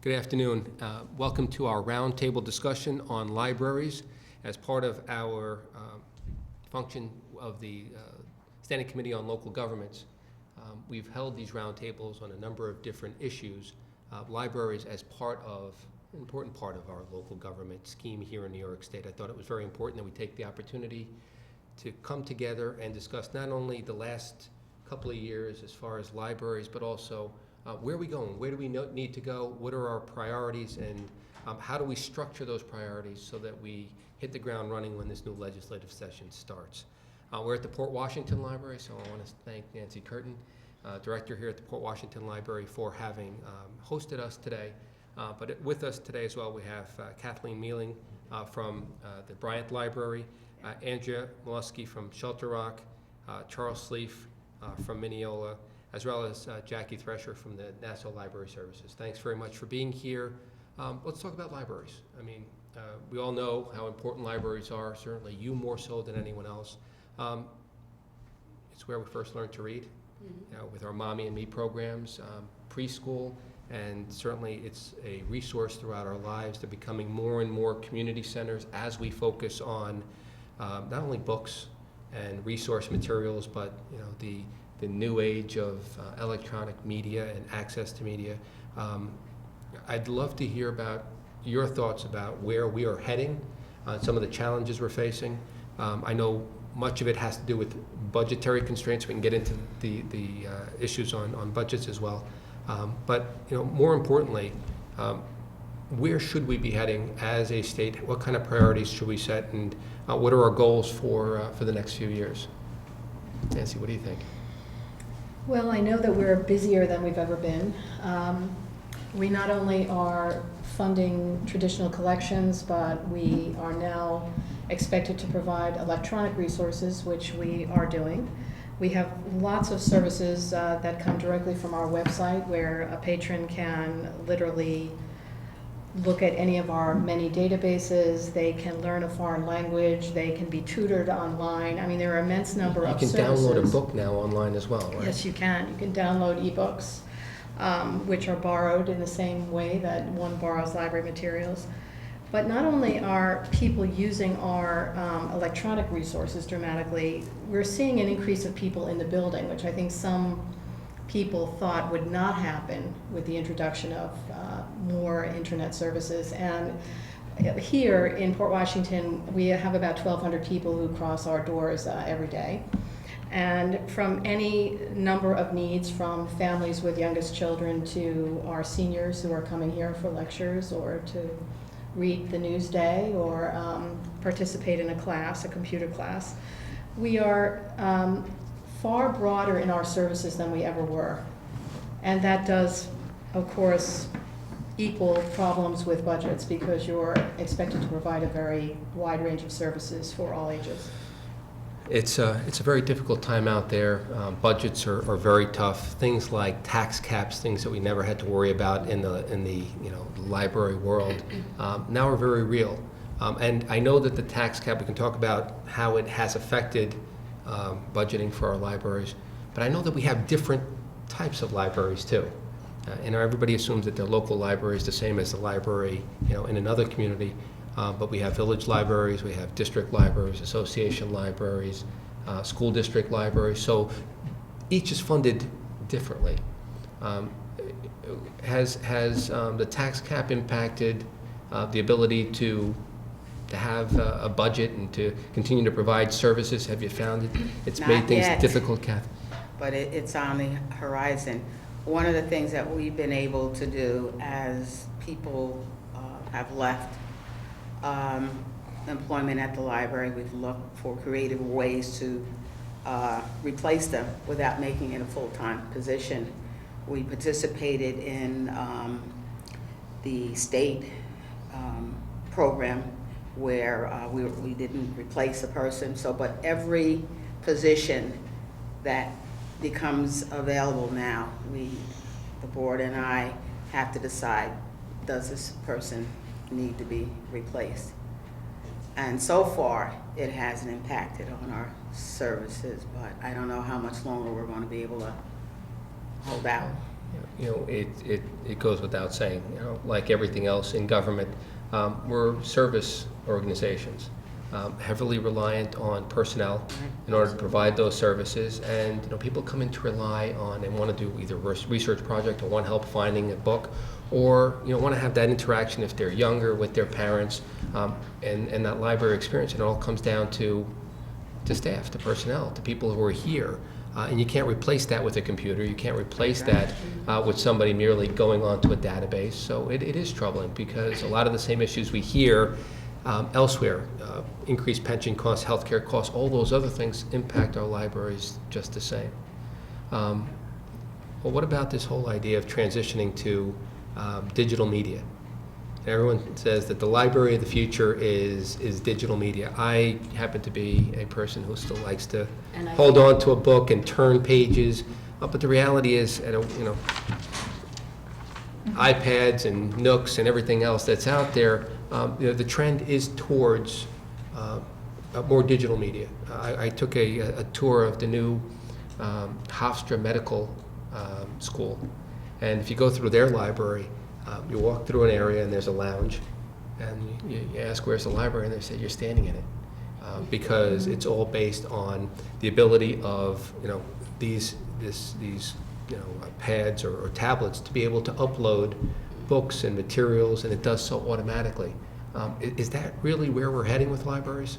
Good afternoon. Welcome to our roundtable discussion on libraries. As part of our function of the Standing Committee on Local Governments, we've held these roundtables on a number of different issues. Libraries as an important part of our local government scheme here in New York State. I thought it was very important that we take the opportunity to come together and discuss not only the last couple of years as far as libraries, but also where are we going? Where do we need to go? What are our priorities? And how do we structure those priorities so that we hit the ground running when this new legislative session starts? We're at the Port Washington Library, so I want to thank Nancy Curtin, director here at the Port Washington Library, for having hosted us today. But with us today as well, we have Cathleen from the Bryant Library, Andrea Meluskey from Shelter Rock, Charles Sleefe from Mineola, as well as Jackie Thresher from the Nassau Library Services. Thanks very much for being here. Let's talk about libraries. I mean, we all know how important libraries are, certainly you more so than anyone else. It's where we first learned to read, with our Mommy and Me programs, preschool, and certainly it's a resource throughout our lives. They're becoming more and more community centers as we focus on not only books and resource materials, but the new age of electronic media and access to media. I'd love to hear about your thoughts about where we are heading, some of the challenges we're facing. I know much of it has to do with budgetary constraints. We can get into the issues on budgets as well. But more importantly, where should we be heading as a state? What kind of priorities should we set, and what are our goals for the next few years? Nancy, what do you think? Well, I know that we're busier than we've ever been. We not only are funding traditional collections, but we are now expected to provide electronic resources, which we are doing. We have lots of services that come directly from our website, where a patron can literally look at any of our many databases. They can learn a foreign language. They can be tutored online. I mean, there are an immense number of services. You can download a book now online as well, right? Yes, you can. You can download ebooks, which are borrowed in the same way that one borrows library materials. But not only are people using our electronic resources dramatically, we're seeing an increase of people in the building, which I think some people thought would not happen with the introduction of more internet services. And here in Port Washington, we have about 1,200 people who cross our doors every day. And from any number of needs, from families with youngest children to our seniors who are coming here for lectures or to read the news day or participate in a class, a computer class. We are far broader in our services than we ever were. And that does, of course, equal problems with budgets, because you're expected to provide a very wide range of services for all ages. It's a very difficult time out there. Budgets are very tough. Things like tax caps, things that we never had to worry about in the library world, now are very real. And I know that the tax cap, we can talk about how it has affected budgeting for our libraries, but I know that we have different types of libraries too. And everybody assumes that their local library is the same as the library in another community. But we have village libraries, we have district libraries, association libraries, school district libraries. So each is funded differently. Has the tax cap impacted the ability to have a budget and to continue to provide services? Have you found it's Not made things yet, difficult, Kath? but it's on the horizon. One of the things that we've been able to do as people have left employment at the library, we've looked for creative ways to replace them without making it a full-time position. We participated in the state program where we didn't replace a person. But every position that becomes available now, the board and I have to decide, does this person need to be replaced? And so far, it hasn't impacted on our services, but I don't know how much longer we're going to be able to hold out. It goes without saying, like everything else in government, we're service organizations, heavily reliant on personnel in order to provide those services. And, people come in to rely on and want to do either research project or want help finding a book, or, want to have that interaction if they're younger with their parents, and that library experience. It all comes down to staff, to personnel, to people who are here. And you can't replace that with a computer. You can't replace that with somebody merely going onto a database. So it is troubling, because a lot of the same issues we hear elsewhere, increased pension costs, healthcare costs, all those other things impact our libraries just the same. Well, what about this whole idea of transitioning to digital media? Everyone says that the library of the future is digital media. I happen to be a person who still likes to hold on to a book and turn pages, but the reality is, iPads and Nooks and everything else that's out there, the trend is towards more digital media. I took a tour of the new Hofstra Medical School, and if you go through their library, you walk through an area and there's a lounge, and you ask, where's the library, and they say you're standing in it, because it's all based on the ability of these pads or tablets to be able to upload books and materials, and it does so automatically. Is that really where we're heading with libraries?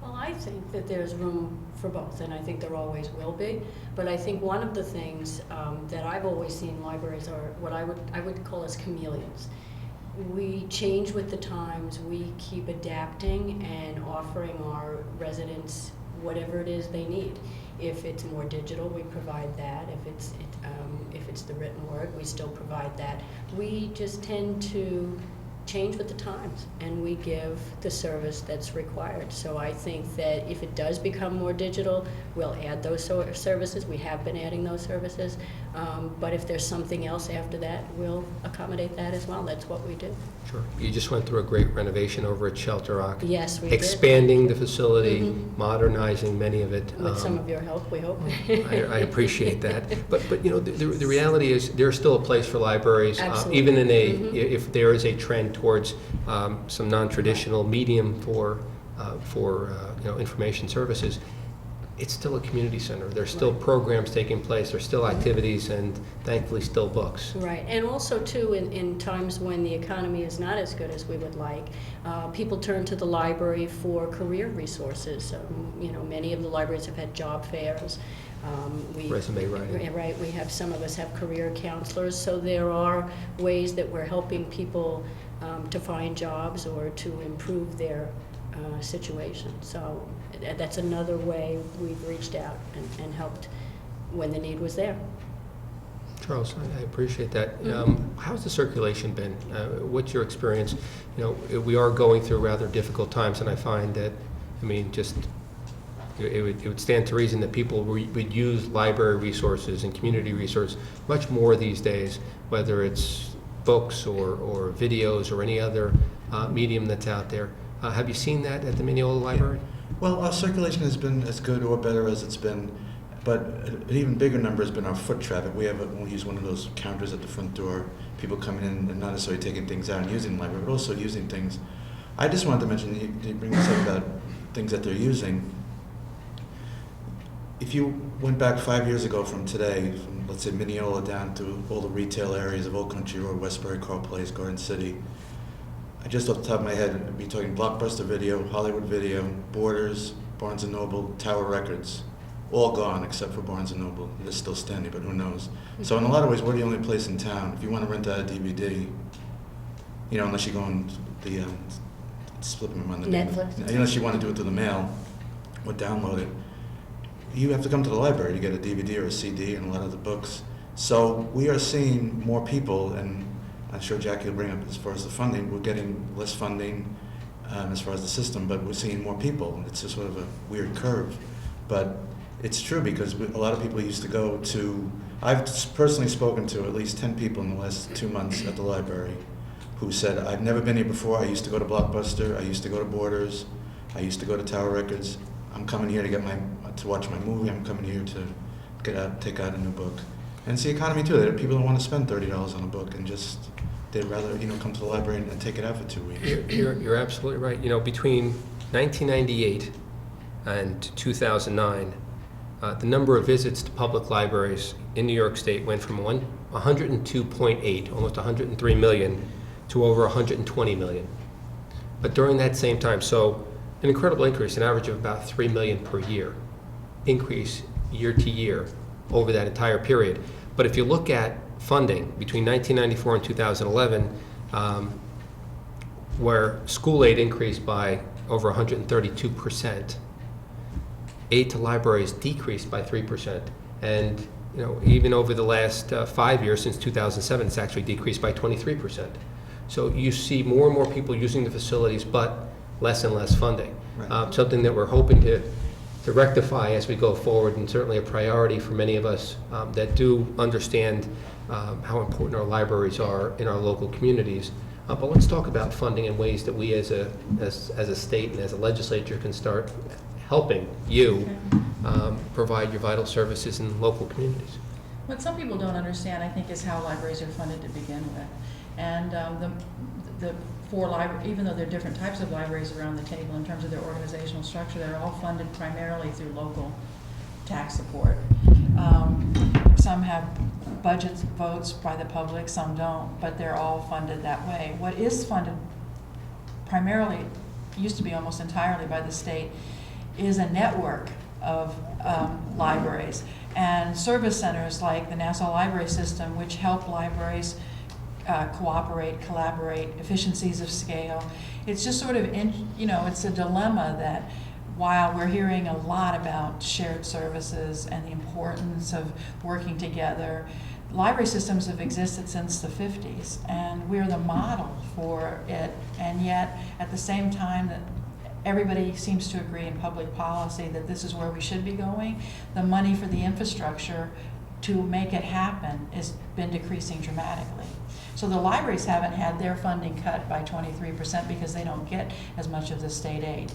Well, I think that there's room for both, and I think there always will be. But I think one of the things that I've always seen libraries are what I would call as chameleons. We change with the times. We keep adapting and offering our residents whatever it is they need. If it's more digital, we provide that. If it's the written word, we still provide that. We just tend to change with the times, and we give the service that's required. So I think that if it does become more digital, we'll add those services. We have been adding those services, but if there's something else after that, we'll accommodate that as well. That's what we do. Sure. You just went through a great renovation over at Shelter Rock. Yes, we expanding did. the facility, modernizing many of it. With some of your help, we hope. I appreciate that. But the reality is there's still a place for libraries, even in if there is a trend towards some non-traditional medium for information services. It's still a community center. There's still programs taking place. There's still activities, and thankfully still books. Right, and also too, in times when the economy is not as good as we would like, people turn to the library for career resources. Many of the libraries have had job fairs. Resume writing. Right, we have, some of us have career counselors, so there are ways that we're helping people to find jobs or to improve their situation. So that's another way we've reached out and helped when the need was there. Charles, I appreciate that. How's the circulation been? What's your experience? We are going through rather difficult times, and I find that, it would stand to reason that people would use library resources and community resources much more these days, whether it's books or videos or any other medium that's out there. Have you seen that at the Mineola Library? Well, our circulation has been as good or better as it's been, but an even bigger number has been our foot traffic. We use one of those counters at the front door, people coming in and not necessarily taking things out and using the library, but also using things. I just wanted to mention, you bring this up about things that they're using. If you went back 5 years ago from today, from, let's say, Mineola down to all the retail areas of Old Country Road, Westbury, Carl Place, Garden City, just off the top of my head, I'd be talking Blockbuster Video, Hollywood Video, Borders, Barnes & Noble, Tower Records, all gone except for Barnes & Noble. They're still standing, but who knows. So in a lot of ways, we're the only place in town. If you want to rent out a DVD, unless you go on the, it's slipping my mind, Netflix. Unless you want to do it through the mail or download it, you have to come to the library to get a DVD or a CD and a lot of the books. So we are seeing more people, and I'm sure Jackie will bring up as far as the funding. We're getting less funding as far as the system, but we're seeing more people. It's just sort of a weird curve. But it's true, because a lot of people used to go to, I've personally spoken to at least 10 people in the last 2 months at the library who said, I've never been here before. I used to go to Blockbuster. I used to go to Borders. I used to go to Tower Records. I'm coming here to watch my movie. I'm coming here to take out a new book. And it's the economy too, that people don't want to spend $30 on a book and just, they'd rather, come to the library and take it out for 2 weeks. You're absolutely right. Between 1998 and 2009, the number of visits to public libraries in New York State went from 102.8, almost 103 million, to over 120 million. But during that same time, so an incredible increase, an average of about 3 million per year, increase year to year over that entire period. But if you look at funding between 1994 and 2011, where school aid increased by over 132%, aid to libraries decreased by 3%. And even over the last 5 years, since 2007, it's actually decreased by 23%. So you see more and more people using the facilities, but less and less funding. Right. Something that we're hoping to rectify as we go forward, and certainly a priority for many of us that do understand how important our libraries are in our local communities. But let's talk about funding and ways that we as a state and as a legislature can start helping you provide your vital services in local communities. What some people don't understand, I think, is how libraries are funded to begin with. And the four libraries, even though there are different types of libraries around the table in terms of their organizational structure, they're all funded primarily through local tax support. Some have budget votes by the public, some don't, but they're all funded that way. What is funded primarily, used to be almost entirely by the state, is a network of libraries and service centers like the Nassau Library System, which help libraries cooperate, collaborate, efficiencies of scale. It's just sort of, it's a dilemma that while we're hearing a lot about shared services and the importance of working together, library systems have existed since the 50s, and we're the model for it. And yet, at the same time that everybody seems to agree in public policy that this is where we should be going, the money for the infrastructure to make it happen has been decreasing dramatically. So the libraries haven't had their funding cut by 23% because they don't get as much of the state aid.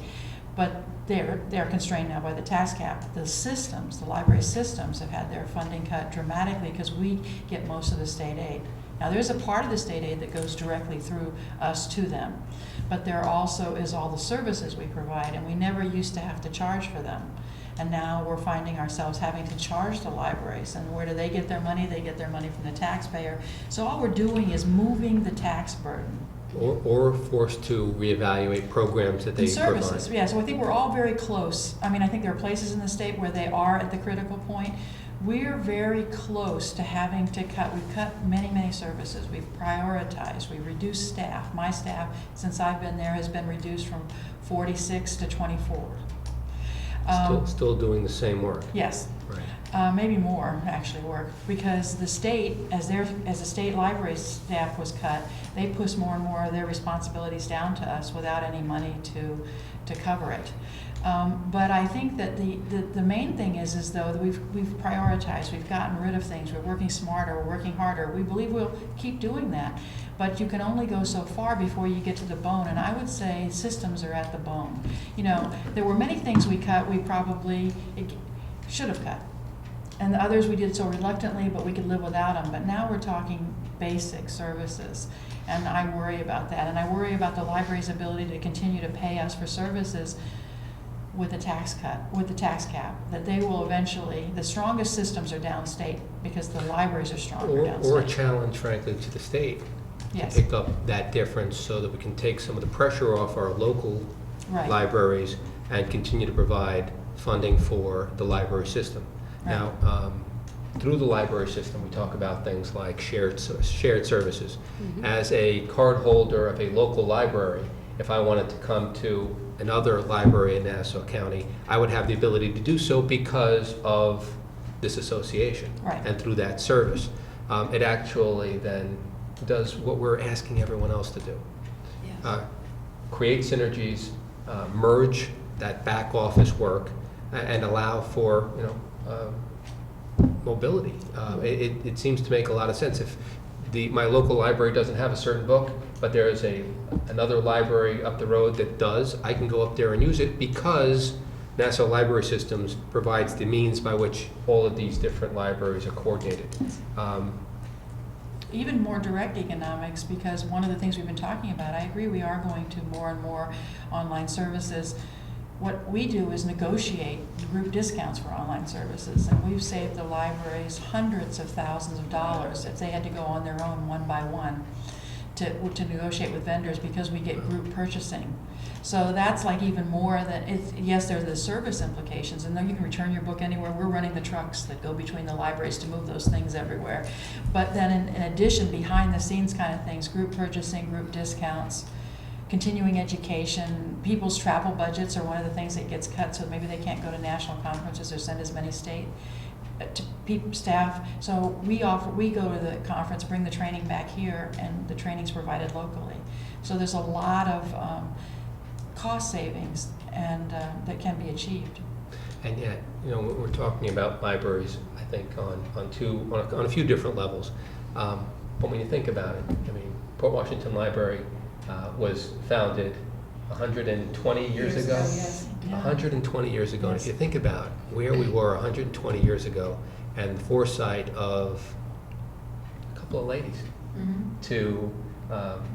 But they're constrained now by the tax cap. The systems, the library systems, have had their funding cut dramatically because we get most of the state aid. Now there's a part of the state aid that goes directly through us to them, but there also is all the services we provide, and we never used to have to charge for them. And now we're finding ourselves having to charge the libraries. And where do they get their money? They get their money from the taxpayer. So all we're doing is moving the tax burden. Or forced to reevaluate programs that they And services, provide. yeah. So I think we're all very close. I mean, I think there are places in the state where they are at the critical point. We're very close to having to cut. We've cut many, many services. We've prioritized. We've reduced staff. My staff, since I've been there, has been reduced from 46 to 24. Still doing the same work. Yes. Right. Maybe more actually work, because the state, as the state library staff was cut, they pushed more and more of their responsibilities down to us without any money to cover it. But I think that the main thing is though that we've prioritized, we've gotten rid of things, we're working smarter, we're working harder. We believe we'll keep doing that, but you can only go so far before you get to the bone. And I would say systems are at the bone. There were many things we cut we probably should have cut. And the others we did so reluctantly, but we could live without them. But now we're talking basic services, and I worry about that. And I worry about the library's ability to continue to pay us for services with the tax cap, that they will eventually, the strongest systems are downstate because the libraries are stronger downstate. Or a challenge, frankly, to the state Yes. to pick up that difference so that we can take some of the pressure off our local Right. libraries and continue to provide funding for the library system. Right. Now, through the library system, we talk about things like shared services. Mm-hmm. As a card holder of a local library, if I wanted to come to another library in Nassau County, I would have the ability to do so because of this association. Right. And through that service. It actually then does what we're asking everyone else to do. Yes. Create synergies, merge that back office work, and allow for mobility. It seems to make a lot of sense. If my local library doesn't have a certain book, but there is another library up the road that does, I can go up there and use it because Nassau Library Systems provides the means by which all of these different libraries are coordinated. Even more direct economics, because one of the things we've been talking about, I agree, we are going to more and more online services. What we do is negotiate group discounts for online services, and we've saved the libraries hundreds of thousands of dollars if they had to go on their own one by one to negotiate with vendors, because we get group purchasing. So that's like even more than, yes, there's the service implications, and then you can return your book anywhere. We're running the trucks that go between the libraries to move those things everywhere. But then in addition, behind the scenes kind of things, group purchasing, group discounts, continuing education, people's travel budgets are one of the things that gets cut, so maybe they can't go to national conferences or send as many staff. So we go to the conference, bring the training back here, and the training's provided locally. So there's a lot of cost savings and that can be achieved. And yet, when we're talking about libraries, I think on a few different levels. But when you think about it, Port Washington Library was founded 120 years ago. Yes. Yeah. 120 years ago. And if Yes. you think about where we were 120 years ago, and the foresight of a couple of ladies Mm-hmm. to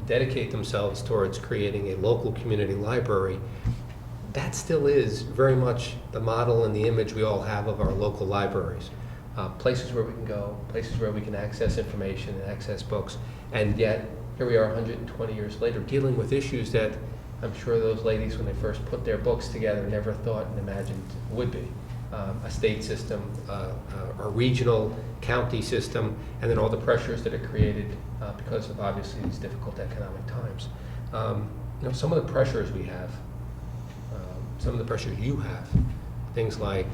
dedicate themselves towards creating a local community library, that still is very much the model and the image we all have of our local libraries. Places where we can go, places where we can access information and access books, and yet here we are 120 years later dealing with issues that I'm sure those ladies, when they first put their books together, never thought and imagined would be. A state system, a regional county system, and then all the pressures that are created because of obviously these difficult economic times. Some of the pressures we have, some of the pressures you have, things like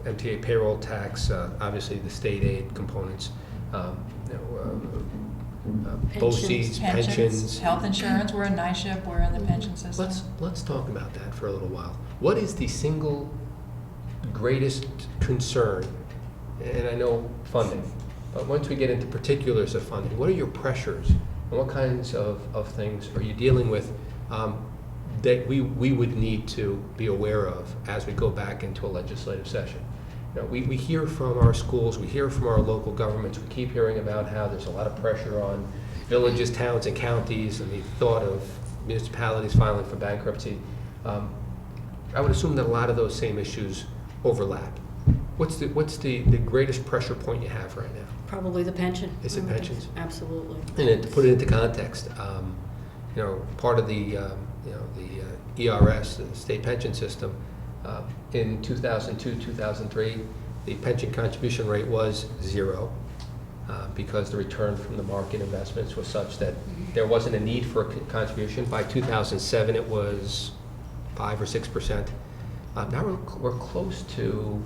MTA payroll tax, obviously the state aid components, BOCES, pensions. Health insurance, we're in NYS, we're in the pension system. Let's talk about that for a little while. What is the single greatest concern? And I know funding, but once we get into particulars of funding, what are your pressures and what kinds of things are you dealing with that we would need to be aware of as we go back into a legislative session? We hear from our schools, we hear from our local governments, we keep hearing about how there's a lot of pressure on villages, towns, and counties, and the thought of municipalities filing for bankruptcy. I would assume that a lot of those same issues overlap. What's the greatest pressure point you have right now? Probably the pension. Is it pensions? Absolutely. And then to put it into context, part of the ERS, the state pension system, in 2002, 2003, the pension contribution rate was 0 because the return from the market investments was such that there wasn't a need for a contribution. By 2007, it was 5 or 6%. Now we're close to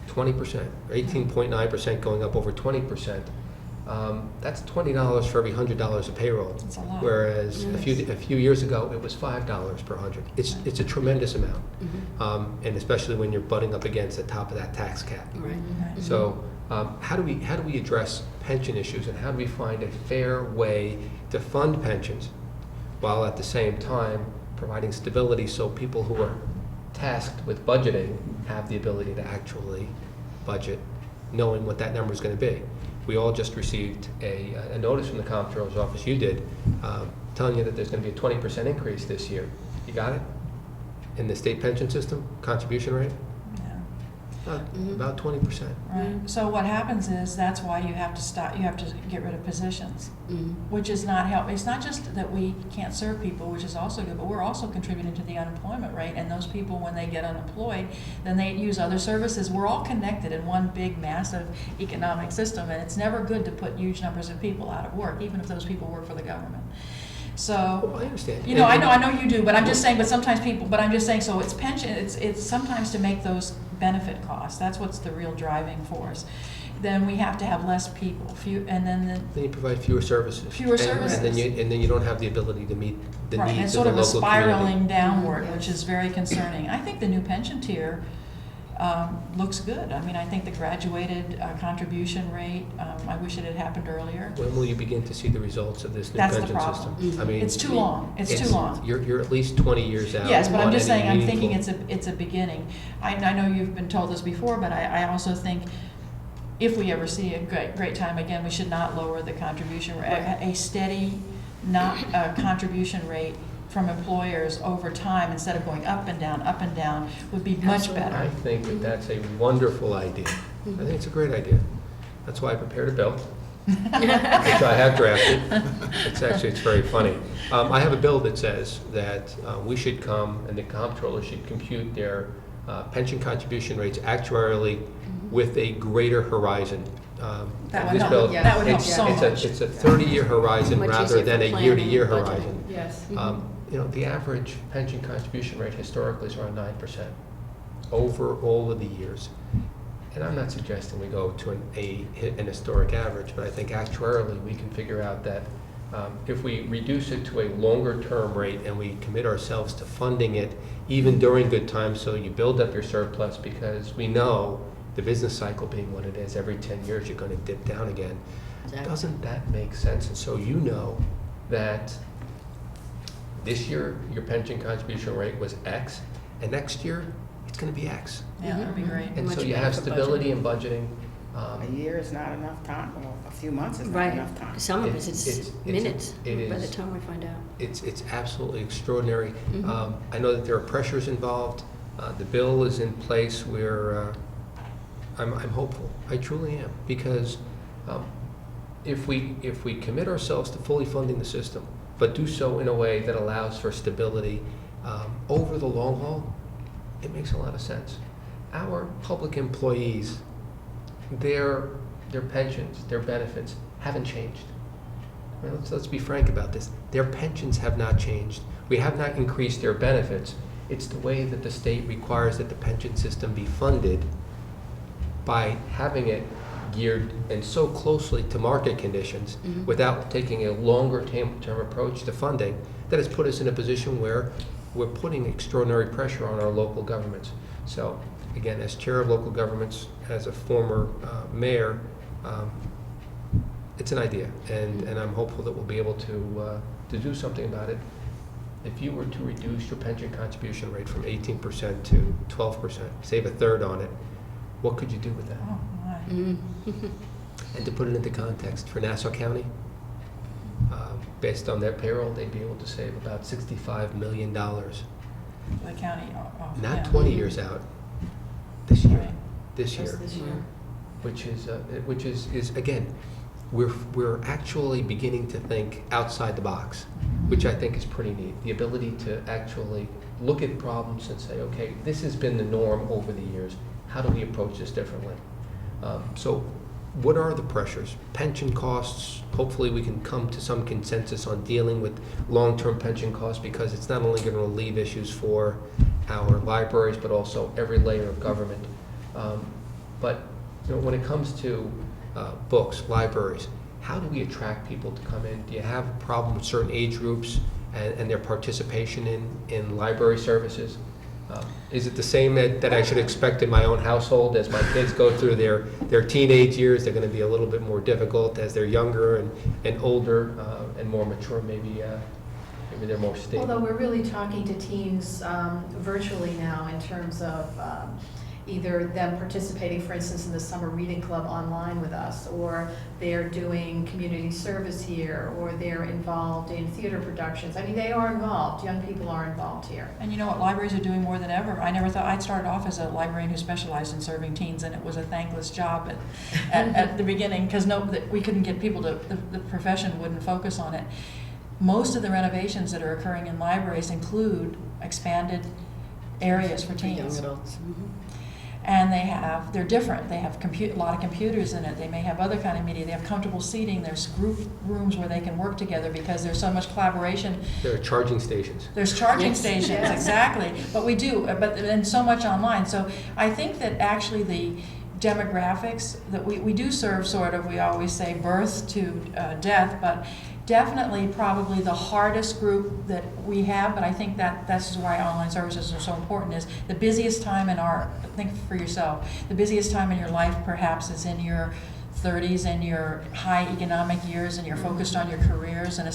20%, 18.9% going up over 20%. That's $20 for every $100 of payroll. That's a lot. Whereas a few years ago, it was $5 per 100. It's a tremendous amount, and especially when you're butting up against the top of that tax cap. Right. Right. So how do we address pension issues, and how do we find a fair way to fund pensions while at the same time providing stability so people who are tasked with budgeting have the ability to actually budget, knowing what that number is going to be? We all just received a notice from the Comptroller's office, you did, telling you that there's going to be a 20% increase this year. You got it? In the state pension system, contribution rate? Yeah. About 20%. Right. So what happens is that's why you have to stop. You have to get rid of positions, which is not help. It's not just that we can't serve people, which is also good, but we're also contributing to the unemployment rate. And those people, when they get unemployed, then they use other services. We're all connected in one big, massive economic system, and it's never good to put huge numbers of people out of work, even if those people work for the government. So, Well, I understand. I know you do, but I'm just saying, but I'm just saying, so it's pension, it's sometimes to make those benefit costs, that's what's the real driving force. Then we have to have less people, and then Then you provide fewer services. Fewer services. And then you don't have the ability to meet the right, and needs sort of the of a local spiraling community. downward, Yes. which is very concerning. I think the new pension tier looks good. I mean, I think the graduated contribution rate, I wish it had happened earlier. When will you begin to see the results of this new That's the pension problem. system? I mean, It's too long, it's too long. You're at least 20 years out. Yes, but I'm on just any saying, I'm thinking meaningful- it's a beginning. I know you've been told this before, but I also think if we ever see a great time again, we should not lower the contribution rate. A steady, not contribution rate from employers over time, instead of going up and down, would be much Absolutely. I better. think that that's a wonderful idea. I think it's a great idea. That's why I prepared a bill, which I have drafted. It's very funny. I have a bill that says that we should come, and the comptroller should compute their pension contribution rates actuarially with a greater horizon. That This would help, bill- that would help it's- so much. It's a 30-year horizon Much rather easier than for a planning, year-to-year budgeting. horizon. Yes. The average pension contribution rate historically is around 9% over all of the years. And I'm not suggesting we go to an historic average, but I think actuarially we can figure out that if we reduce it to a longer-term rate and we commit ourselves to funding it even during good times, so you build up your surplus, because we know the business cycle being what it is, every 10 years you're going to dip down again. Exactly. Doesn't that make sense? And so you know that this year your pension contribution rate was X, and next year it's going to be X. Yeah, that would be great. And Much so you better have for stability in budgeting. A year is not enough time, or a few months is not Right. enough time. Some of It's- it's it's- minutes it by the is- time we find out. It's absolutely extraordinary. Mhm. I know that there are pressures involved. The bill is in place where I'm hopeful. I truly am, because if we commit ourselves to fully funding the system, but do so in a way that allows for stability over the long haul, it makes a lot of sense. Our public employees, their pensions, their benefits haven't changed. I mean, let's be frank about this. Their pensions have not changed. We have not increased their benefits. It's the way that the state requires that the pension system be funded, by having it geared and so closely to market conditions Mhm. without taking a longer term approach to funding, that has put us in a position where we're putting extraordinary pressure on our local governments. So again, as chair of local governments, as a former mayor, it's an idea, and I'm hopeful that we'll be able to do something about it. If you were to reduce your pension contribution rate from 18% to 12%, save a third on it, what could you do with that? Oh, my. Mhm. And to put it into context, for Nassau County, based on their payroll, they'd be able to save about $65 million, The county, yeah. not 20 years out, this year, Right. this Just year. this year. Which is again, we're actually beginning to think outside the box, which I think is pretty neat. The ability to actually look at problems and say, okay, this has been the norm over the years. How do we approach this differently? So what are the pressures? Pension costs, hopefully we can come to some consensus on dealing with long-term pension costs, because it's not only going to relieve issues for our libraries, but also every layer of government. But when it comes to books, libraries, how do we attract people to come in? Do you have a problem with certain age groups and their participation in library services? Is it the same that I should expect in my own household? As my kids go through their teenage years, they're going to be a little bit more difficult. As they're younger and older and more mature, maybe they're more stable. Although we're really talking to teens virtually now in terms of either them participating, for instance, in the summer reading club online with us, or they're doing community service here, or they're involved in theater productions. I mean, they are involved. Young people are involved here. And you know what, libraries are doing more than ever. I never thought, I'd started off as a librarian who specialized in serving teens, and it was a thankless job at the beginning, because we couldn't get people the profession wouldn't focus on it. Most of the renovations that are occurring in libraries include expanded areas for For young teens. adults. Mhm. And they're different. They have a lot of computers in it. They may have other kind of media. They have comfortable seating. There's group rooms where they can work together because there's so much collaboration. There are charging stations. There's charging Yes. stations, Yes. Exactly. But we do, and so much online. So I think that actually the demographics that we do serve sort of, we always say birth to death, but definitely probably the hardest group that we have, but I think that's why online services are so important, is the busiest time in our, think for yourself, the busiest time in your life perhaps is in your 30s and your high economic years, and you're focused on your careers, and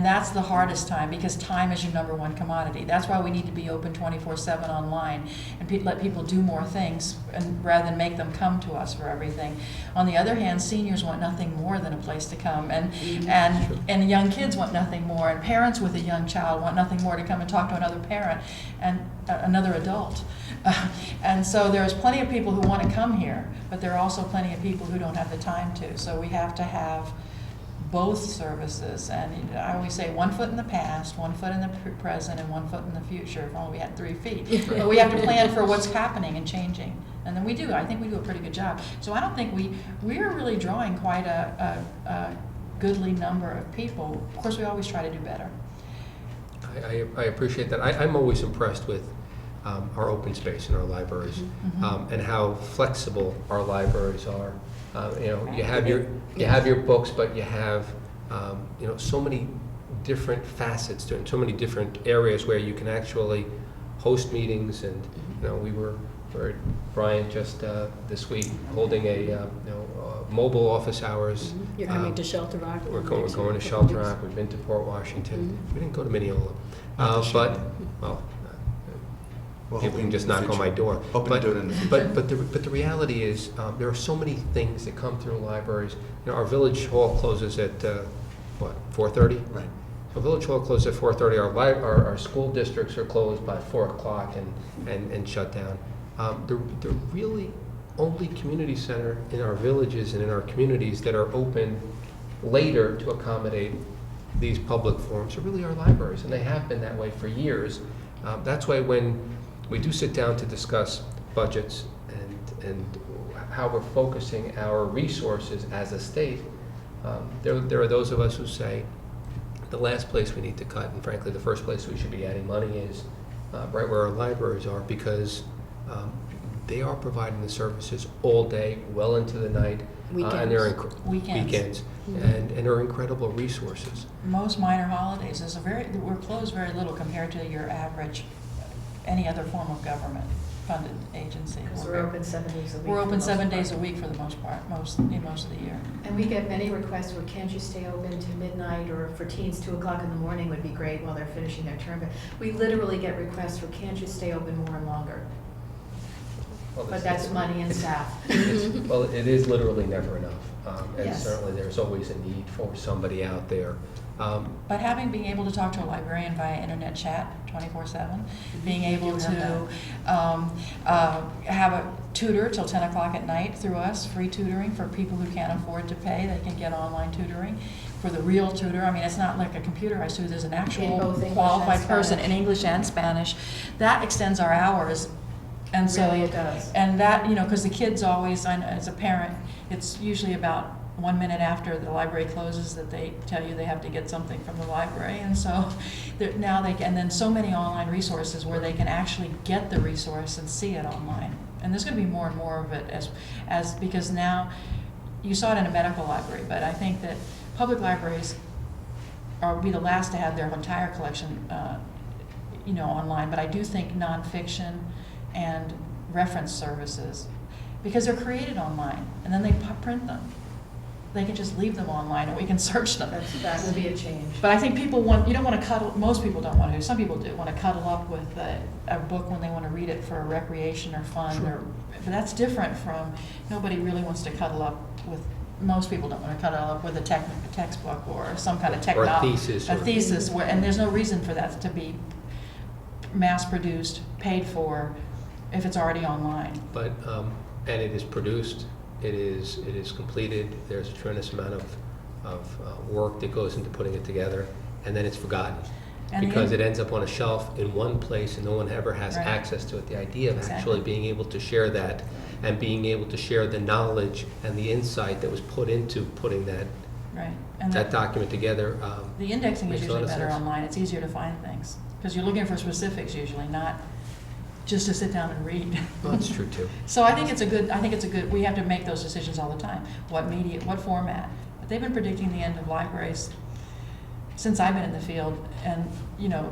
that's the hardest time, because time is your number one commodity. That's why we need to be open 24/7 online and let people do more things, and rather than make them come to us for everything. On the other hand, seniors want nothing more than a place to come, and young kids want nothing more, and parents with a young child want nothing more to come and talk to another parent and another adult. And so there's plenty of people who want to come here, but there are also plenty of people who don't have the time to. So we have to have both services. And I always say 1 foot in the past, 1 foot in the present, and 1 foot in the future, if only we had 3 feet. But we have to plan for what's happening and changing. And then we do. I think we do a pretty good job. So I don't think we're really drawing quite a goodly number of people. Of course, we always try to do better. I appreciate that. I'm always impressed with our open space in our libraries, and how flexible our libraries are. You have your books, but you have so many different facets to it, and so many different areas where you can actually host meetings. And we were at Bryant just this week holding a mobile office hours. You're coming to Shelter Rock. We're going to Shelter Rock. We've been to Port Washington. We didn't go to Mineola, but people can just knock on my door. Hoping to do it in the future. But the reality is, there are so many things that come through libraries. Our village hall closes at 4:30. Right. So village hall closes at 4:30. Our school districts are closed by 4 o'clock and shut down. The really only community center in our villages and in our communities that are open later to accommodate these public forums are really our libraries, and they have been that way for years. That's why when we do sit down to discuss budgets and how we're focusing our resources as a state, there are those of us who say the last place we need to cut, and frankly the first place we should be adding money, is right where our libraries are, because they are providing the services all day, well into the night, and they're weekends, and they're incredible resources. Most minor holidays we're closed very little compared to your average any other form of government funded agency. Because we're open 7 days a week. We're open for the 7 most days part. a week for the most part, most of the year. And we get many requests where, can't you stay open to midnight, or for teens 2 o'clock in the morning would be great while they're finishing their term. But we literally get requests for, can't you stay open more and longer? Well, But that's money and staff. Well, it is literally never enough, and Yes. certainly there's always a need for somebody out there. But being able to talk to a librarian via internet chat 24/7, being able to have a tutor till 10 o'clock at night through us, free tutoring for people who can't afford to pay, they can get online tutoring. For the real tutor, I mean, it's not like a computerized tutor, there's an In actual both English qualified and person in Spanish. English and Spanish. That extends our hours. And so, Really it does. and that, because the kids always, I know, as a parent, it's usually about 1 minute after the library closes that they tell you they have to get something from the library. And so now and then so many online resources where they can actually get the resource and see it online. And there's going to be more and more of it because now, you saw it in a medical library, but I think that public libraries will be the last to have their entire collection, online. But I do think nonfiction and reference services, because they're created online and then they print them. They can just leave them online and we can search them. That would be a change. But I think most people don't want to, some people do want to cuddle up with a book when they want to read it for recreation or fun. Sure. But that's different from, nobody really wants to cuddle up with, most people don't want to cuddle up with a textbook or some kind of technology. Or a thesis. And there's no reason for that to be mass-produced, paid for, if it's already online. But, and it is produced, it is completed, there's a tremendous amount of work that goes into putting it together, and then it's forgotten. And Because it ends up on a shelf in one place and no one ever has Right. access to it. The idea of Exactly. actually being able to share that and being able to share the knowledge and the insight that was put into putting that Right. And that document together. the indexing is Makes a lot usually of better sense. online. It's easier to find things, because you're looking for specifics usually, not just to sit down and read. Well, that's true too. So I think it's a good, we have to make those decisions all the time. What media, what format? But they've been predicting the end of libraries since I've been in the field, and,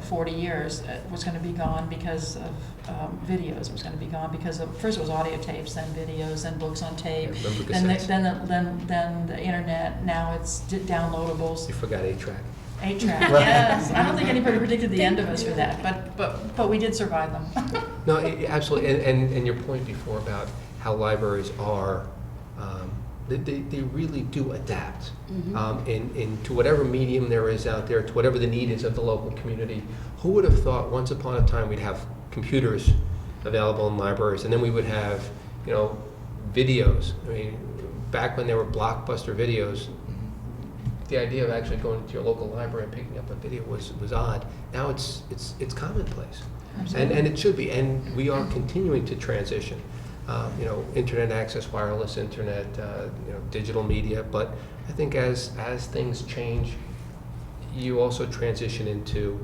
40 years, was gonna be gone because of videos. It was gonna be gone because of, first it was audio tapes, then videos, then books on tape. Yeah, remember Then the, cassettes. then the internet, now it's downloadables. You forgot 8-track. 8-track, yes. I don't think anybody predicted the end of us for that, but we did survive them. No, absolutely, and your point before about how libraries are, they really do adapt. To whatever medium there is out there, to whatever the need is of the local community. Who would have thought once upon a time we'd have computers available in libraries, and then we would have, videos. I mean, back when there were blockbuster videos, the idea of actually going to your local library and picking up a video was odd. Now it's commonplace. And it should be, and we are continuing to transition. Internet access, wireless internet, digital media, but I think as things change, you also transition into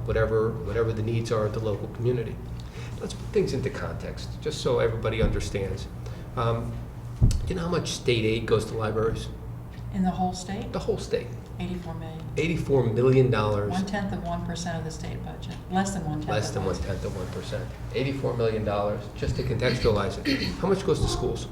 whatever the needs are of the local community. Let's put things into context, just so everybody understands. You know how much state aid goes to libraries? In the whole state? The whole state. 84 million. $84 million. 1/10 of 1% of the state budget. Less than 1/10. Less than 1/10 of 1%. $84 million, just to contextualize it. How much goes to schools?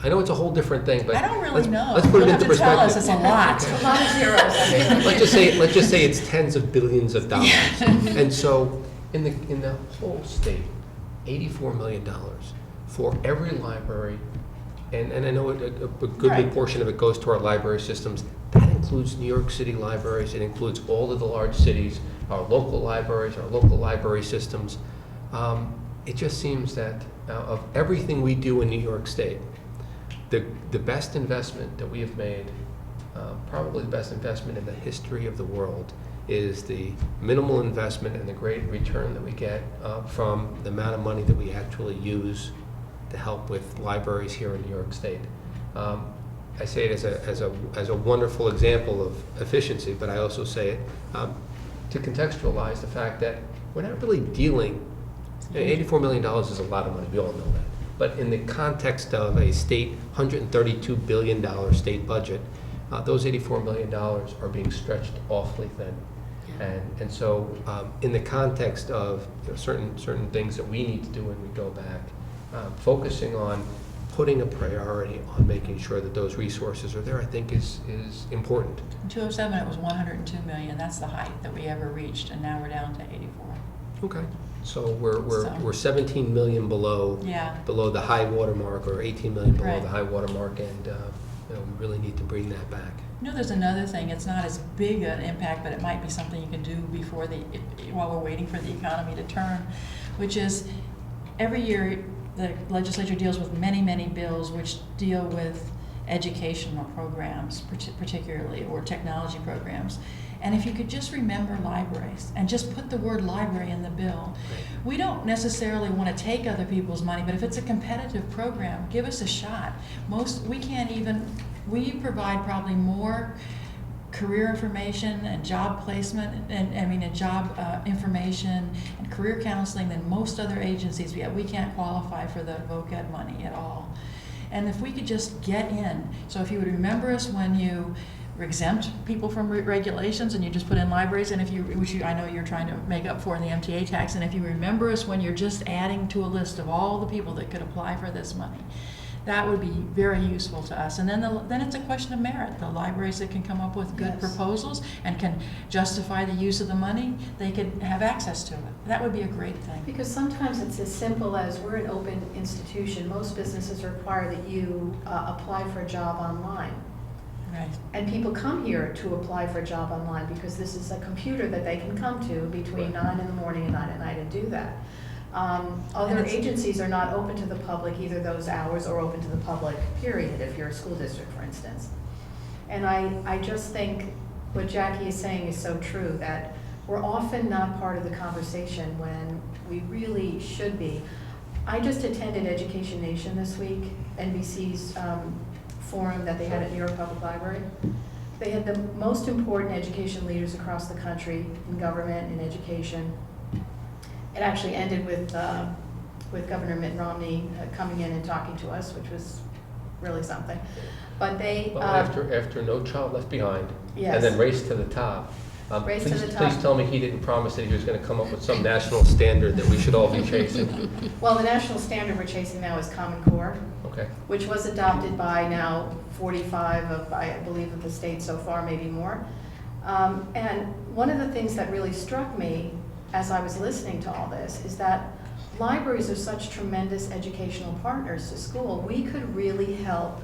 I know it's a whole different thing, but I don't really know. Let's put it You'll into have to tell us, perspective. it's a lot. A lot of zeros. Let's just say it's tens of billions of dollars. And so in the whole state, $84 million for every library, and I know a goodly Right. portion of it goes to our library systems. That includes New York City libraries. It includes all of the large cities, our local libraries, our local library systems. It just seems that of everything we do in New York State, the best investment that we have made, probably the best investment in the history of the world, is the minimal investment and the great return that we get from the amount of money that we actually use to help with libraries here in New York State. I say it as a wonderful example of efficiency, but I also say it to contextualize the fact that we're not really dealing. $84 million is a lot of money. We all know that. But in the context of a state $132 billion state budget, those $84 million are being stretched awfully thin. And so in the context of certain things that we need to do when we go back, focusing on putting a priority on making sure that those resources are there, I think is important. In 2007, it was 102 million. That's the height that we ever reached, and now we're down to 84. Okay. So we're 17 million below Yeah. below the high water mark, or 18 million below Right. the high water mark, and we really need to bring that back. There's another thing. It's not as big an impact, but it might be something you can do while we're waiting for the economy to turn, which is every year the legislature deals with many, many bills which deal with educational programs, particularly, or technology programs. And if you could just remember libraries and just put the word library in the bill, we don't necessarily want to take other people's money, but if it's a competitive program, give us a shot. We provide probably more career information and job placement, and job information and career counseling than most other agencies. Yet we can't qualify for the VOCED money at all. And if we could just get in, so if you would remember us when you exempt people from regulations and you just put in libraries, and I know you're trying to make up for in the MTA tax, and if you remember us when you're just adding to a list of all the people that could apply for this money, that would be very useful to us. And then it's a question of merit. The libraries that can come up with good Yes. proposals and can justify the use of the money, they could have access to it. That would be a great thing. Because sometimes it's as simple as, we're an open institution. Most businesses require that you apply for a job online. Right. And people come here to apply for a job online because this is a computer that they can come to between 9 in the morning and 9 at night and do that. Other And it's- agencies are not open to the public either those hours, or open to the public, period, if you're a school district, for instance. And I just think what Jackie is saying is so true, that we're often not part of the conversation when we really should be. I just attended Education Nation this week, NBC's forum that they had at New York Public Library. They had the most important education leaders across the country in government and education. It actually ended with Governor Mitt Romney coming in and talking to us, which was really something. But they Well, after No Child Left Behind, yes. and then Race to the Top, Race to the top. Please tell me he didn't promise that he was going to come up with some national standard that we should all be chasing. Well, the national standard we're chasing now is Common Core, Okay. which was adopted by now 45 of, I believe, of the states so far, maybe more. And one of the things that really struck me as I was listening to all this is that libraries are such tremendous educational partners to school. We could really help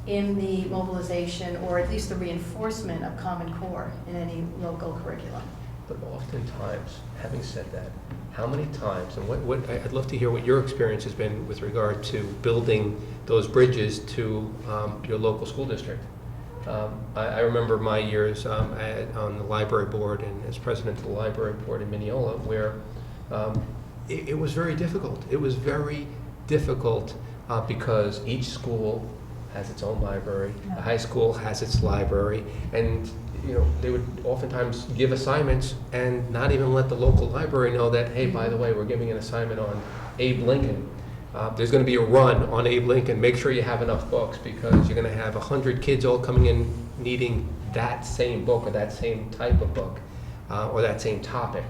in the mobilization or at least the reinforcement of Common Core in any local curriculum. But oftentimes, having said that, how many times, and I'd love to hear what your experience has been with regard to building those bridges to your local school district. I remember my years on the library board and as president of the library board in Mineola, where it was very difficult. It was very difficult because each school has its own library, the high school has its library, and they would oftentimes give assignments and not even let the local library know that, hey, by the way, we're giving an assignment on Abe Lincoln. There's going to be a run on Abe Lincoln. Make sure you have enough books because you're going to have 100 kids all coming in needing that same book or that same type of book or that same topic.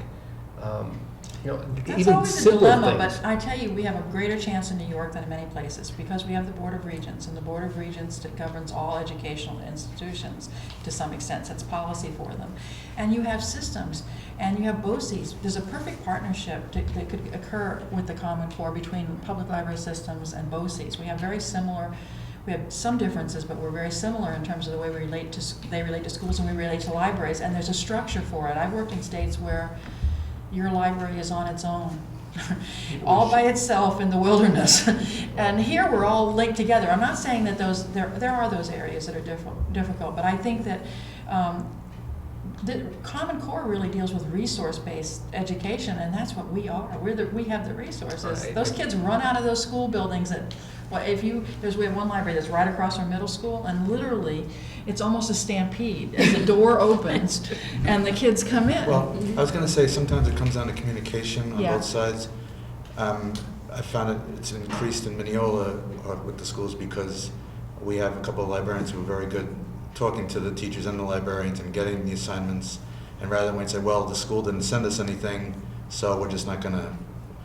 That's even always a simple dilemma, things. but I tell you, we have a greater chance in New York than in many places because we have the Board of Regents, and the Board of Regents that governs all educational institutions to some extent, sets policy for them. And you have systems, and you have BOCES. There's a perfect partnership that could occur with the Common Core between public library systems and BOCES. We have some differences, but we're very similar in terms of the way they relate to schools and we relate to libraries, and there's a structure for it. I've worked in states where your library is on its own, all by itself in the wilderness. And here we're all linked together. I'm not saying that there are those areas that are difficult, but I think that the Common Core really deals with resource-based education, and that's what we are. We have the resources. Right. Those kids run out of those school buildings we have one library that's right across from middle school, and literally it's almost a stampede as the door opens and the kids come in. Well, I was going to say sometimes it comes down to communication on Yeah. both sides. I found it's increased in Mineola with the schools because we have a couple of librarians who are very good talking to the teachers and the librarians and getting the assignments. And rather than say, well, the school didn't send us anything, so we're just not going to.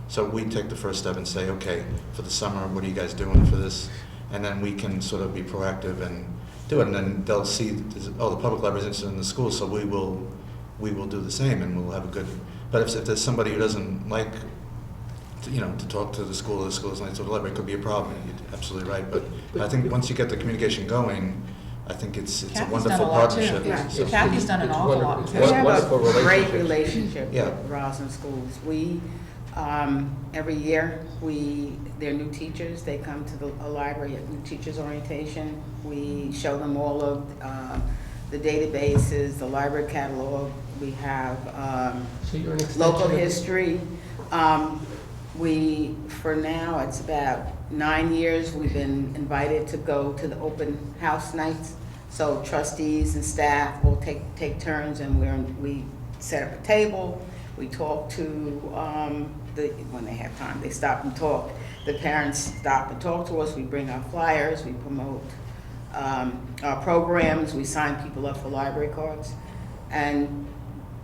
So we take the first step and say, okay, for the summer, what are you guys doing for this? And then we can sort of be proactive and do it. And then they'll see, the public library is interested in the school, so we will do the same, and we'll have a good. But if there's somebody who doesn't like, to talk to the school, or the school doesn't like to talk to the library, it could be a problem. You're absolutely right. But I think once you get the communication going, I think it's a Kathy's wonderful done a lot, partnership. too. Yeah. Kathy's done an It's awful wonderful. lot. It's We have wonderful a great relationships. relationship Yeah. with Roslyn Schools. We, every year, there are new teachers. They come to the library at new teachers orientation. We show them all of the databases, the library catalog. We have So you're an extension local of the- history. For now, it's about 9 years, we've been invited to go to the open house nights. So trustees and staff will take turns, and we set up a table. We talk to, when they have time, they stop and talk. The parents stop and talk to us. We bring our flyers, we promote our programs, we sign people up for library cards. And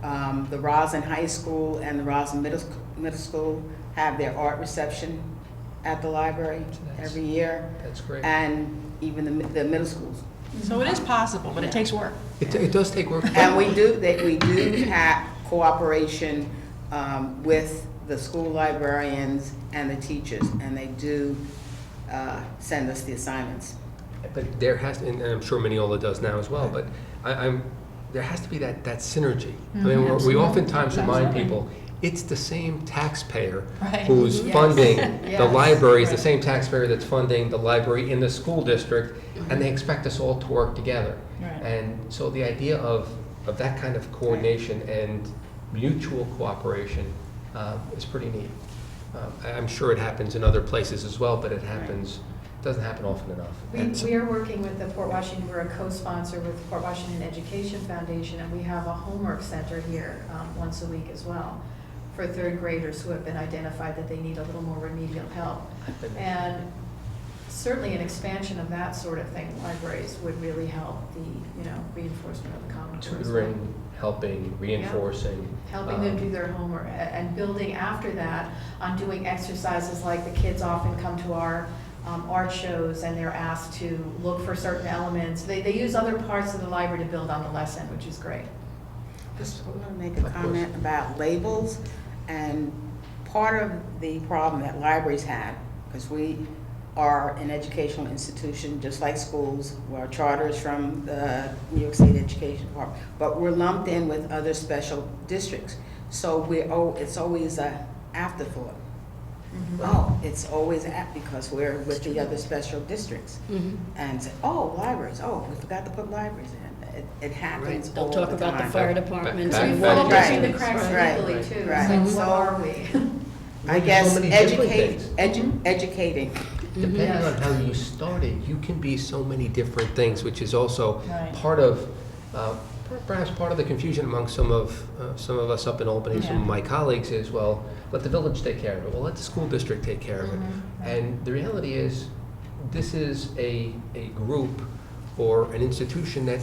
the Roslyn High School and the Roslyn Middle School have their art reception at the library every year, That's great. and even the middle schools. So it is possible, but it takes work. It does take work. And we do have cooperation with the school librarians and the teachers, and they do send us the assignments. But there has, and I'm sure Mineola does now as well, but there has to be that synergy. I mean, we Absolutely. oftentimes remind Absolutely. people, it's the same taxpayer Right. who's Yes. funding the Yes. library, is the Right. same taxpayer that's funding the library in the school district, and they expect us all to work together. Right. And so the idea of that kind of coordination and mutual cooperation is pretty neat. I'm sure it happens in other places as well, but it doesn't happen often enough. We are working with the Port Washington, we're a co-sponsor with Port Washington Education Foundation, and we have a homework center here once a week as well for third graders who have been identified that they need a little more remedial help. And certainly an expansion of that sort of thing, libraries would really help the, reinforcement of the Common Core as well. Tutoring, helping, reinforcing. Helping them do their homework and building after that on doing exercises like the kids often come to our art shows and they're asked to look for certain elements. They use other parts of the library to build on the lesson, which is great. Just want to make a comment about labels, and part of the problem that libraries have, because we are an educational institution, just like schools, we're charters from the New York State Education Department, but we're lumped in with other special districts. So it's always an afterthought. Oh, it's always because we're with the other special districts. And say, oh, libraries, oh, we forgot to put libraries in. It happens all They'll the talk about the time. fire departments Back- and back- water back- Between the districts. cracks Right, legally right, too, right. it's like, So- what are we? I There's guess so many different educating. Depending Yes. on how you started, you can be so many different things, which is also Right. part of, perhaps part of the confusion among some of us up in Albany, some of Yeah. my colleagues is, well, let the village take care of it, well, let the school district take care of it. And the reality is, this is a group or an institution that,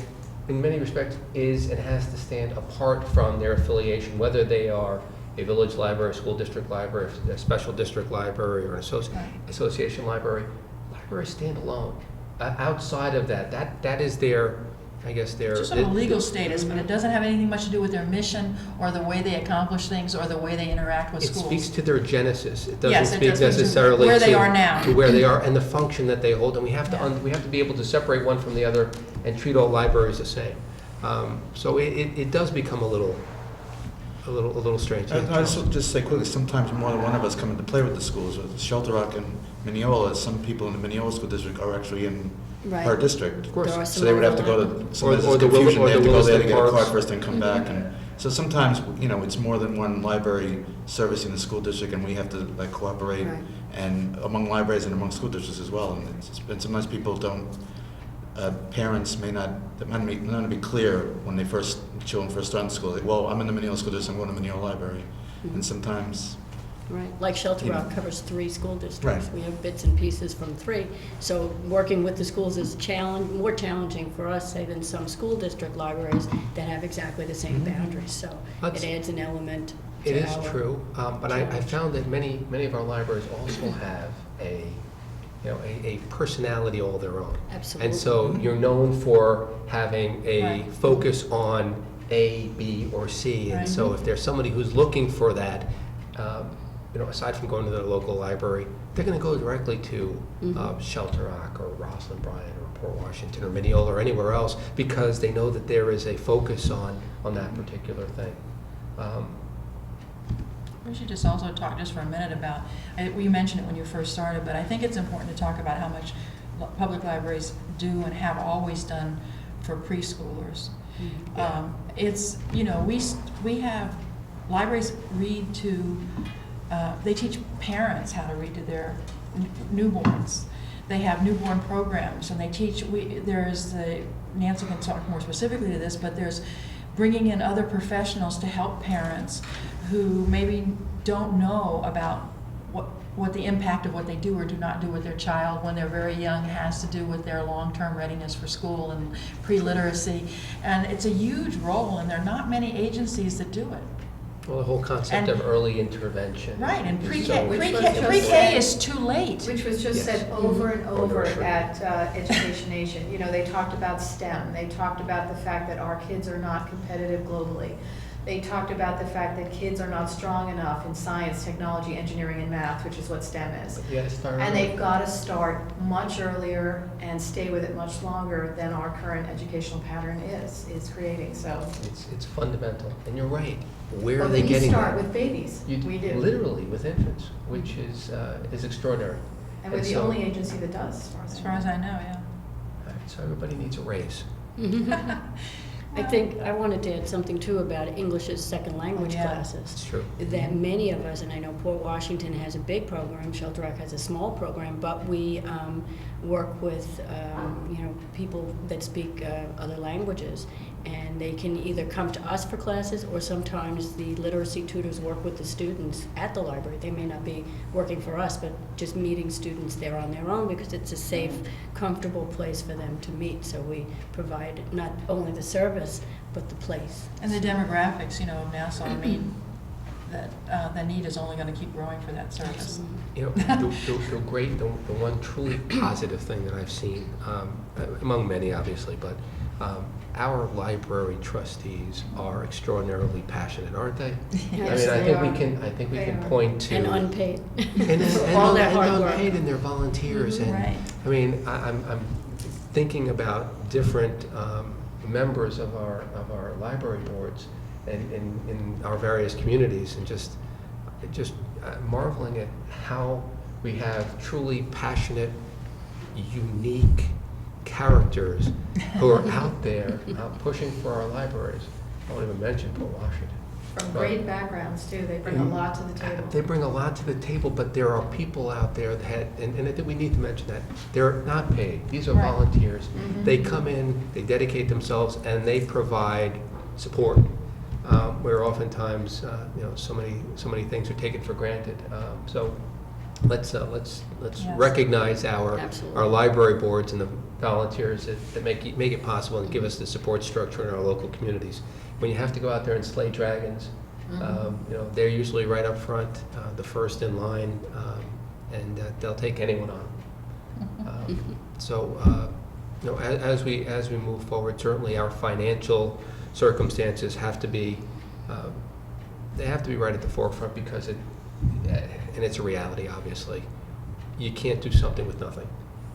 in many respects, is and has to stand apart from their affiliation, whether they are a village library, a school district library, a special district library, or an association library. Libraries stand alone. Outside of that is their, I guess, their. Just sort of a legal status, but it doesn't have anything much to do with their mission or the way they accomplish things or the way they interact with It schools. speaks to their genesis. It doesn't Yes, it speak does speak to necessarily where they are now. to where they are and the function that they hold. And we have to Yeah. we have to be able to separate one from the other and treat all libraries the same. So it does become a little strange. I just say quickly, sometimes more than one of us come into play with the schools. With Shelter Rock and Mineola, some people in the Mineola School District are actually in Right. her district. Of course. There are So some they would have to go overlap. to, sometimes Or there's the confusion, Will- they or have the to go there to Williston get a card Parks. first and come back. And so sometimes, it's more than one library servicing the school district, and we have to like cooperate, Right. and among libraries and among school districts as well. And sometimes people don't, parents may not be clear when children first start in school. Like, well, I'm in the Mineola School District, I'm going to Mineola Library. And sometimes, Right, like Shelter You know. Rock covers 3 school districts. Right. We have bits and pieces from 3. So working with the schools is more challenging for us, say, than some school district libraries that have exactly the same boundaries. So That's- it adds an element It to is our true, but I challenge. found that many of our libraries also have a personality all their own. Absolutely. And so you're known for having a Right. focus on A, B, or C. And Right. so if there's somebody who's looking for that, aside from going to their local library, they're going to go directly to Shelter Rock or Rosslyn, Bryant, or Port Washington, or Mineola, or anywhere else, because they know that there is a focus on that particular thing. We should just also talk just for a minute about, we mentioned it when you first started, but I think it's important to talk about how much public libraries do and have always done for preschoolers. Yeah. It's, we have, libraries read to, they teach parents how to read to their newborns. They have newborn programs, and they teach, Nancy can talk more specifically to this, but there's bringing in other professionals to help parents who maybe don't know about what the impact of what they do or do not do with their child when they're very young has to do with their long-term readiness for school and pre-literacy. And it's a huge role, and there are not many agencies that do it. Well, the whole concept of early intervention. Right, and is pre-K, so- pre-K is too late. Which was just Yes. said over and Or over nursery. at Education Nation. They talked about STEM. They talked about the fact that our kids are not competitive globally. They talked about the fact that kids are not strong enough in science, technology, engineering, and math, which is what STEM is. You gotta start And early. they've got to start much earlier and stay with it much longer than our current educational pattern is creating, so. It's fundamental, and you're right. Where Well, are they then you getting start that? with babies. You We do. Literally with infants, which is extraordinary. And we're the so- only agency that does, as far as I know. As far as I know, yeah. So everybody needs a raise. I think I wanted to add something too about English as second language yeah. classes. It's true. That many of us, and I know Port Washington has a big program, Shelter Rock has a small program, but we work with people that speak other languages, And they can either come to us for classes, or sometimes the literacy tutors work with the students at the library. They may not be working for us, but just meeting students there on their own, because it's a safe, comfortable place for them to meet. So we provide not only the service, but the place. And the demographics, you know, of Nassau mean that the need is only going to keep growing for that service. Absolutely. You know, the one truly positive thing that I've seen, among many obviously, but our library trustees are extraordinarily passionate, aren't they? Yes, I they mean, are. I think we They can are. point to. And unpaid. And All their hard work. unpaid, and they're volunteers, and, Right. I mean, I'm thinking about different members of our library boards and in our various communities, and just marveling at how we have truly passionate, unique characters who are out there pushing for our libraries. I won't even mention Port Washington. From But- great backgrounds too, they bring a lot to the table. They bring a lot to the table, but there are people out there that, and I think we need to mention that, they're not paid. These are Right. volunteers. Mhm. They come in, they dedicate themselves, and they provide support, where oftentimes, so many things are taken for granted. So let's Yes. recognize our Absolutely. library boards and the volunteers that make it possible and give us the support structure in our local communities. When you have to go out there and slay dragons, they're usually right up front, the first in line, and they'll take anyone on. As we move forward, certainly our financial circumstances have to be right at the forefront, because and it's a reality, obviously. You can't do something with nothing.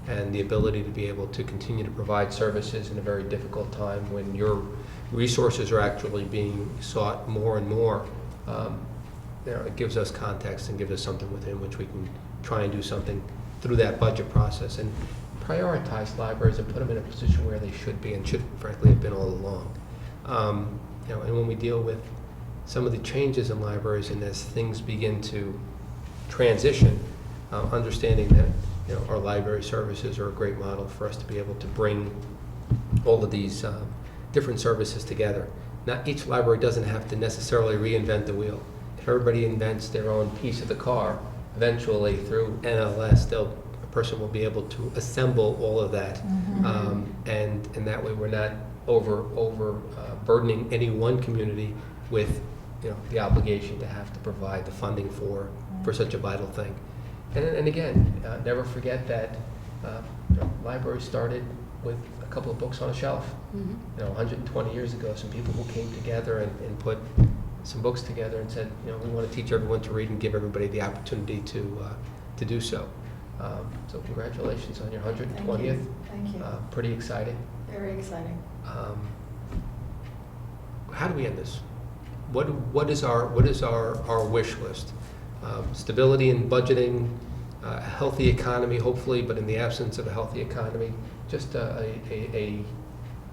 And the ability to be able to continue to provide services in a very difficult time when your resources are actually being sought more and more, it gives us context and gives us something within which we can try and do something through that budget process and prioritize libraries and put them in a position where they should be and should frankly have been all along. And when we deal with some of the changes in libraries and as things begin to transition, understanding that our library services are a great model for us to be able to bring all of these different services together. Not each library doesn't have to necessarily reinvent the wheel. If everybody invents their own piece of the car, eventually through NLS, a person will be able to assemble all of that, and that way we're not burdening any one community with the obligation to have to provide the funding for such a vital thing. And again, never forget that libraries started with a couple of books on a shelf. 120 years ago, some people who came together and put some books together and said, we want to teach everyone to read and give everybody the opportunity to do so. So congratulations on your 120th. Thank you. Pretty exciting. Very exciting. How do we end this? What is our wish list? Stability in budgeting, a healthy economy, hopefully, but in the absence of a healthy economy, just how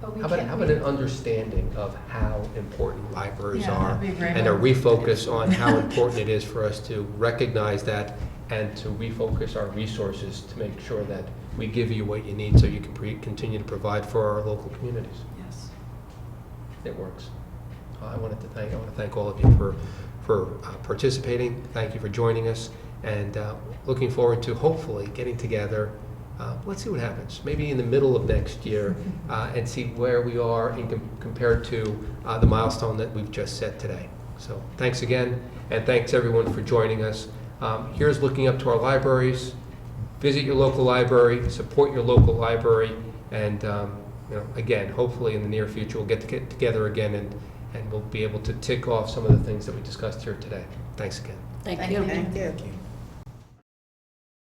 about an understanding of how important libraries Yeah, are, that'd be a great and a one. refocus on how important it is for us to recognize that and to refocus our resources to make sure that we give you what you need so you can continue to provide for our local communities. Yes. It works. I want to thank all of you for participating. Thank you for joining us, and looking forward to hopefully getting together. Let's see what happens. Maybe in the middle of next year, and see where we are compared to the milestone that we've just set today. So thanks again, and thanks everyone for joining us. Here's looking up to our libraries. Visit your local library, support your local library, and again, hopefully in the near future we'll get together again and we'll be able to tick off some of the things that we discussed here today. Thanks again. Thank Thank you. you. Thank you.